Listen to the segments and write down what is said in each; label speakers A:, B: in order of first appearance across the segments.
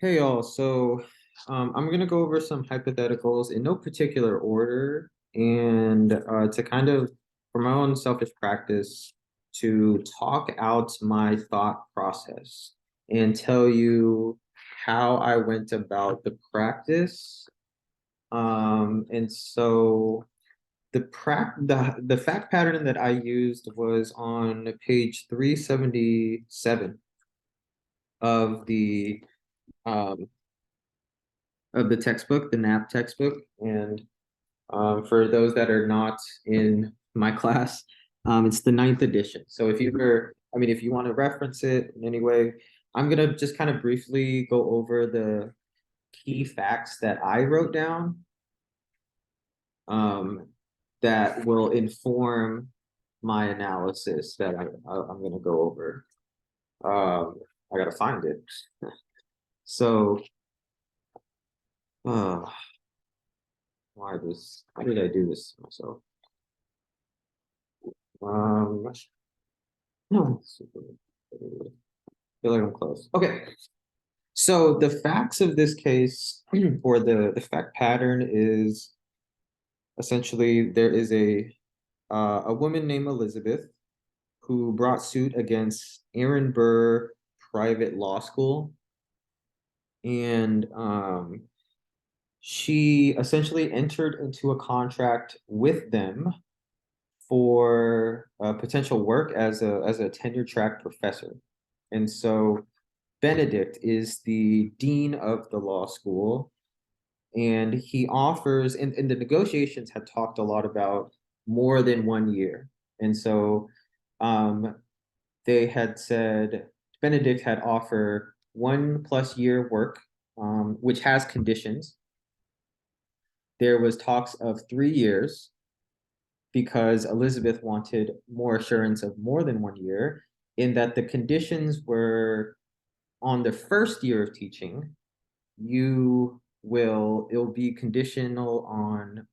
A: Hey y'all, I'm gonna go over some hypotheticals in no particular order, and to kind of, for my own selfish practice, to talk out my thought process and tell you how I went about the practice. And so the fact pattern that I used was on page 377 of the um, textbook, the NAP textbook. And for those that are not in my class, it's the ninth edition. So if you want to reference it in any way, I'm gonna just kind of briefly go over the key facts that I wrote down um, that will inform my analysis that I'm gonna go over. I gotta find it. So, uh, why did I do this to myself? Um, no, I feel like I'm close. Okay, so the facts of this case, or the fact pattern is essentially there is a woman named Elizabeth who brought suit against Aaron Burr Private Law School, and she essentially entered into a contract with them for potential work as a tenure track professor. And so Benedict is the dean of the law school, and he offers, and the negotiations had talked a lot about more than 1 year. And so um, they had said Benedict had offered 1+ year work, which has conditions. There was talks of 3 years because Elizabeth wanted more assurance of more than 1 year, in that the conditions were on the first year of teaching, it'll be conditional on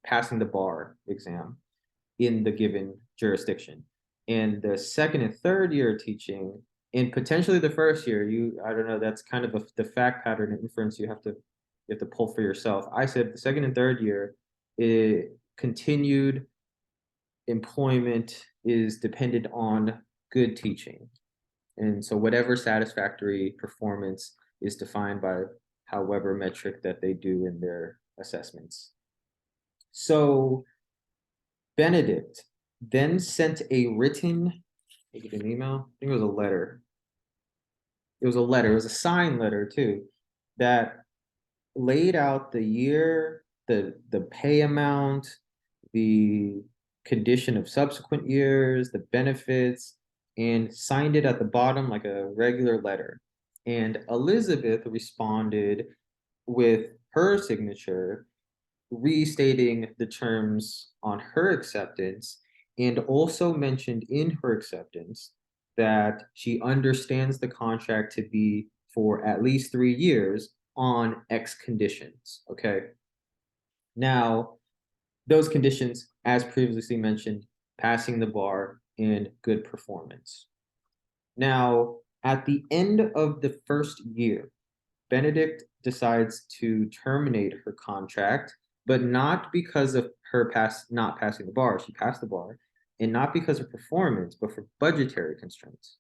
A: passing the bar exam in the given jurisdiction. And the second and third year of teaching, and potentially the first year, I don't know, that's kind of the fact pattern and inference you have to pull for yourself. I said the second and third year, it continued employment is dependent on good teaching. And so whatever satisfactory performance is defined by however metric that they do in their assessments. So Benedict then sent a written, was it an email? I think it was a letter. It was a letter, it was a signed letter too, that laid out the year, the pay amount, the condition of subsequent years, the benefits, and signed it at the bottom like a regular letter. And Elizabeth responded with her signature, restating the terms on her acceptance, and also mentioned in her acceptance that she understands the contract to be for at least 3 years on X conditions. Okay. Now, those conditions, as previously mentioned, passing the bar and good performance. Now, at the end of the first year, Benedict decides to terminate her contract, but not because of her not passing the bar. She passed the bar, and not because of performance, but for budgetary constraints.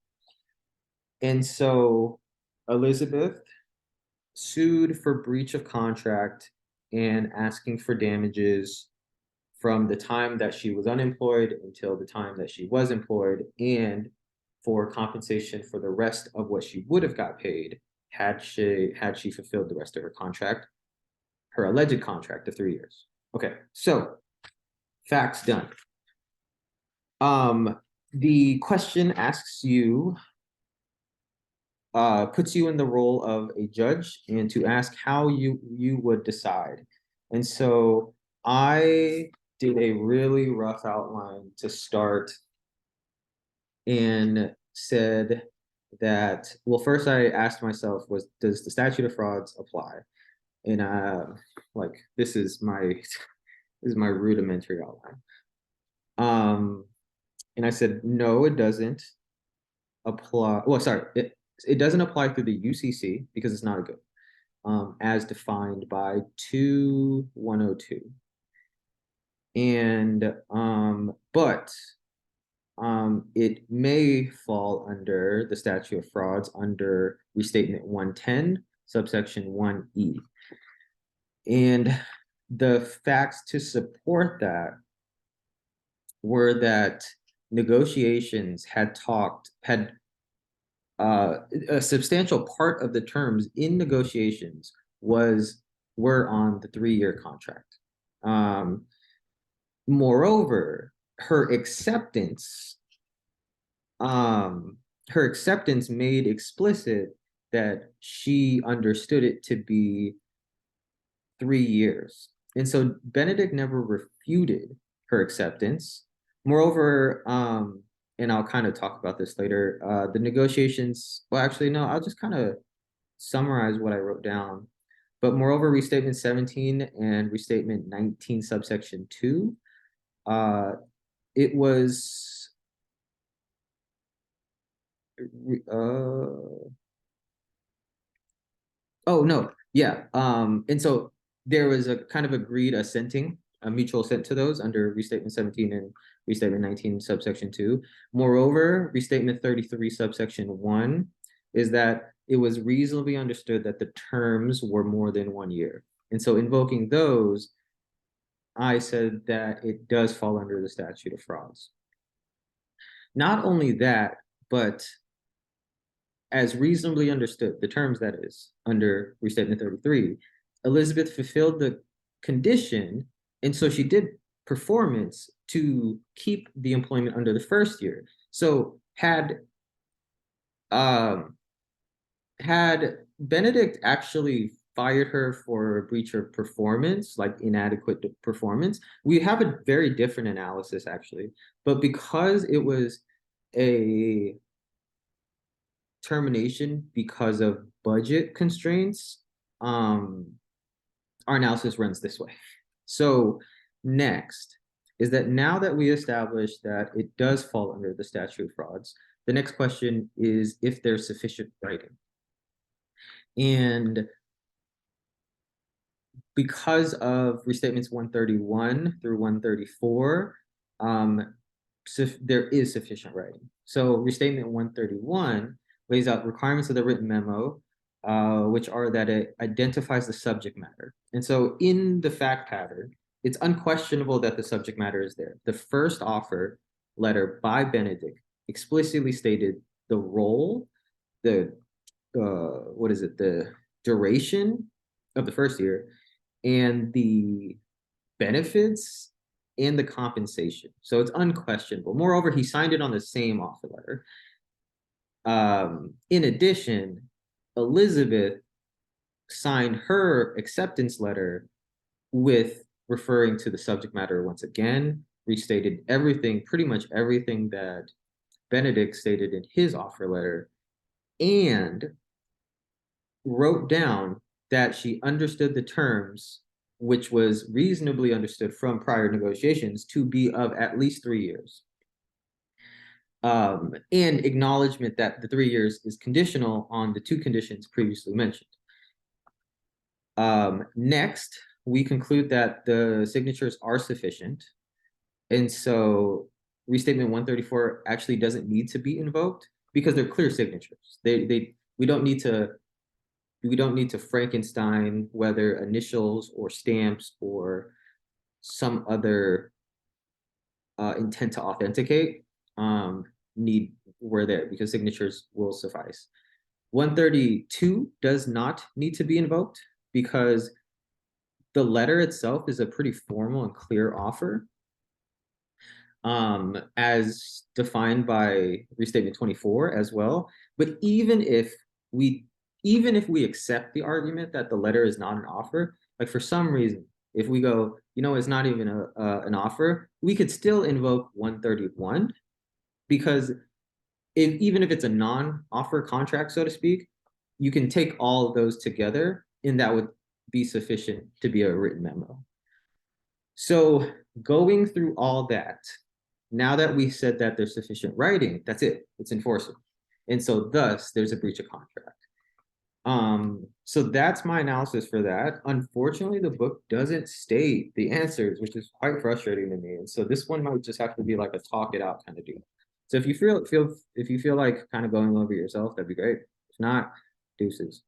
A: And so Elizabeth sued for breach of contract and asking for damages from the time that she was unemployed until the time that she was employed, and for compensation for the rest of what she would have got paid had she fulfilled the rest of her contract, her alleged contract of 3 years. Okay, so facts done. The question asks you, puts you in the role of a judge and to ask how you would decide. And so I did a really rough outline to start, and said that, well, first I asked myself, does the statute of frauds apply? And like this is my rudimentary outline. Um, and I said, no, it doesn't apply. Well, sorry, it doesn't apply through the UCC because it's not a good, as defined by 2102. And but it may fall under the statute of frauds under restatement 110, subsection 1E. And the facts to support that were that negotiations had a substantial part of the terms in negotiations were on the 3-year contract. Moreover, her acceptance made explicit that she understood it to be 3 years. And so Benedict never refuted her acceptance. Moreover, and I'll kind of talk about this later, the negotiations, well, actually, no, I'll just kind of summarize what I wrote down. But moreover, restatement 17 and restatement 19, subsection 2, it was oh no, yeah. And so there was a kind of agreed assenting, a mutual assent to those under restatement 17 and restatement 19, subsection 2. Moreover, restatement 33, subsection 1 is that it was reasonably understood that the terms were more than 1 year. And so invoking those, I said that it does fall under the statute of frauds. Not only that, but as reasonably understood, the terms that is, under restatement 33, Elizabeth fulfilled the condition, and so she did performance to keep the employment under the first year. So had Benedict actually fired her for breach of performance, like inadequate performance, we have a very different analysis actually. But because it was a termination because of budget constraints, our analysis runs this way. So next is that now that we established that it does fall under the statute of frauds, the next question is if there's sufficient writing. And because of restatements 131 through 134, there is sufficient writing. So restatement 131 lays out requirements of the written memo, which are that it identifies the subject matter. And so in the fact pattern, it's unquestionable that the subject matter is there. The first offer letter by Benedict explicitly stated the role, the duration of the first year, and the benefits and the compensation. So it's unquestionable. Moreover, he signed it on the same offer letter. In addition, Elizabeth signed her acceptance letter with referring to the subject matter once again, restated everything, pretty much everything that Benedict stated in his offer letter, and wrote down that she understood the terms, which was reasonably understood from prior negotiations, to be of at least 3 years. And acknowledgement that the 3 years is conditional on the 2 conditions previously mentioned. Next, we conclude that the signatures are sufficient. And so restatement 134 actually doesn't need to be invoked because they're clear signatures. We don't need to Frankenstein whether initials or stamps or some other intent to authenticate were there because signatures will suffice. 132 does not need to be invoked because the letter itself is a pretty formal and clear offer, as defined by restatement 24 as well. But even if we accept the argument that the letter is not an offer, like for some reason, if we go, it's not even an offer, we could still invoke 131 because even if it's a non-offer contract, so to speak, you can take all of those together and that would be sufficient to be a written memo. So going through all that, now that we said that there's sufficient writing, that's it, it's enforceable. And so thus there's a breach of contract. So that's my analysis for that. Unfortunately, the book doesn't state the answers, which is quite frustrating to me. And so this one might just have to be like a talk it out kind of deal. So if you feel like kind of going over yourself, that'd be great. If not, deuces.